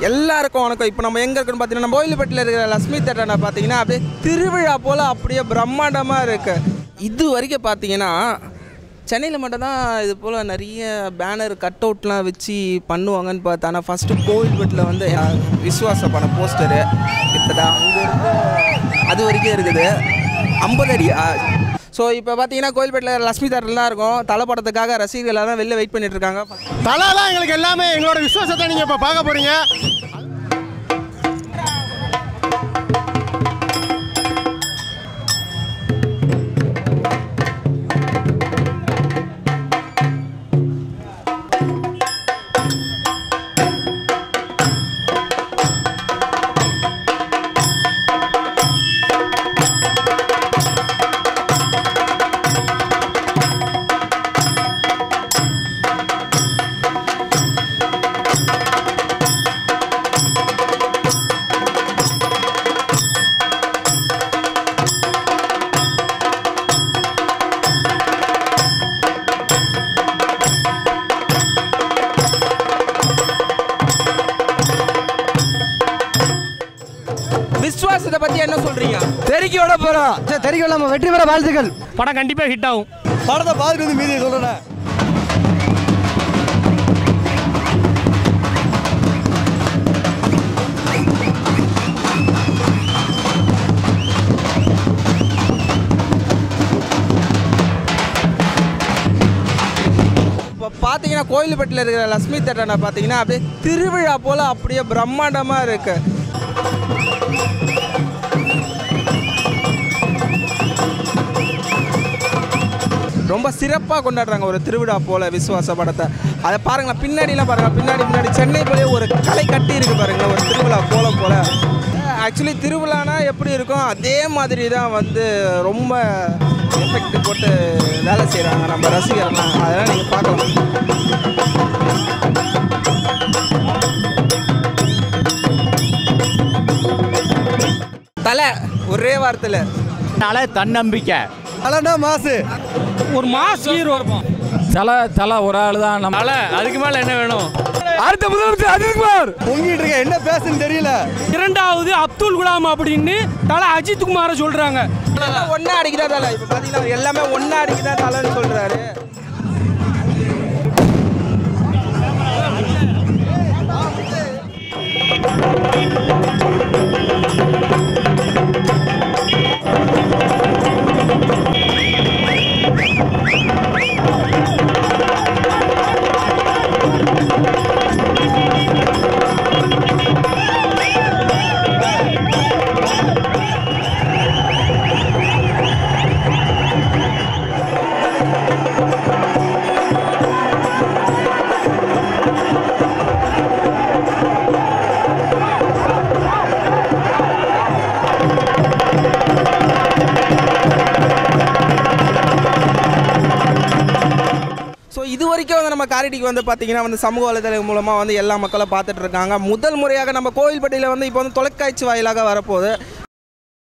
எல்லாருக்கும் வணக்கம். இப்போ நம்ம எங்கே இருக்குன்னு பார்த்தீங்கன்னா நம்ம கோயில்பட்டியில் இருக்கிற லட்சுமி தேட்டரை பார்த்தீங்கன்னா அப்படியே திருவிழா போல் அப்படியே பிரம்மாண்டமாக இருக்குது. இது வரைக்கும் பார்த்தீங்கன்னா சென்னையில் மட்டும்தான் இது போல் நிறைய பேனர் கட் அவுட்லாம் வச்சு பண்ணுவாங்கன்னு பார்த்தா. ஆனால் ஃபஸ்ட்டு கோவில்பட்டில் வந்து விஸ்வாச படம் போஸ்டரு கிட்டத்தட்ட அங்கேருந்து அது வரைக்கும் இருக்குது 50 அடி. ஸோ இப்போ பார்த்தீங்கன்னா கோயில்பேட்டில் லட்சுமி தேட்டரில் தான் இருக்கும். தலை படத்துக்காக ரசிகர்கள் எல்லாம் வெளில வெயிட் பண்ணிட்டு இருக்காங்க. தலை தான் எங்களுக்கு எல்லாமே, எங்களோட விசுவாசத்தை நீங்கள் இப்போ பார்க்க போகிறீங்க. விஸ்வாசத்தை பற்றி என்ன சொல்கிறீங்க? தெறிக்கி விட போகிறோம். தெறிக்கி விட நம்ம வெற்றி பெற வாழ்த்துக்கள். படம் கண்டிப்பாக ஹிட் ஆகும். படத்தை பார்த்துட்டு வந்து மீதியை சொல்கிறேன். இப்போ பார்த்தீங்கன்னா கோயில்பட்டியில் இருக்கிற லட்சுமி தேட்டரை பார்த்தீங்கன்னா அப்படியே திருவிழா போல் அப்படியே பிரம்மாண்டமாக இருக்குது. ரொம்ப சிறப்பாக கொண்டாடுறாங்க ஒரு திருவிழா போல் விஸ்வாச படத்தை. அதை பாருங்களேன், பின்னாடிலாம் பாருங்கள், பின்னாடி சென்னை போலே ஒரு கலை கட்டி இருக்குது பாருங்களேன், ஒரு திருவிழா போல். ஆக்சுவலி திருவிழானா எப்படி இருக்கும் அதே மாதிரி தான் வந்து ரொம்ப எஃபெக்ட் போட்டு வேலை செய்கிறாங்க நம்ம ரசிகர்லாம். அதெல்லாம் நீங்கள் பார்க்கலாம். தலை ஒரே வார்த்தையில் தலை தன்னம்பிக்கை. தலைனா மாசு, ஒரு மாஸ் ஹீரோ இருப்போம். தலை ஒரு ஆள் தான் நம்ம தலை. அதுக்கு மேலே என்ன வேணும்? அடுத்த முதலமைச்சர் அஜித்குமார் பொங்கிட்டு இருக்க, என்ன பேசுன்னு தெரியல. இரண்டாவது அப்துல் குலாம் அப்படின்னு தலை அஜித்குமாரை சொல்றாங்க. ஒன்னா அடிக்குதா தலை? இப்போ பார்த்தீங்கன்னா எல்லாமே ஒன்னா அடிக்குதா தலைன்னு சொல்றாரு. ஸோ இது வரைக்கும் வந்து நம்ம காரைட்டிக்கு வந்து பார்த்தீங்கன்னா வந்து சமூக வலைதளம் மூலமாக வந்து எல்லா மக்களும் பார்த்துட்டு இருக்காங்க. முதல் முறையாக நம்ம கோவில்பட்டியில் வந்து இப்போ வந்து தொலைக்காட்சி வாயிலாக வரப்போகுது.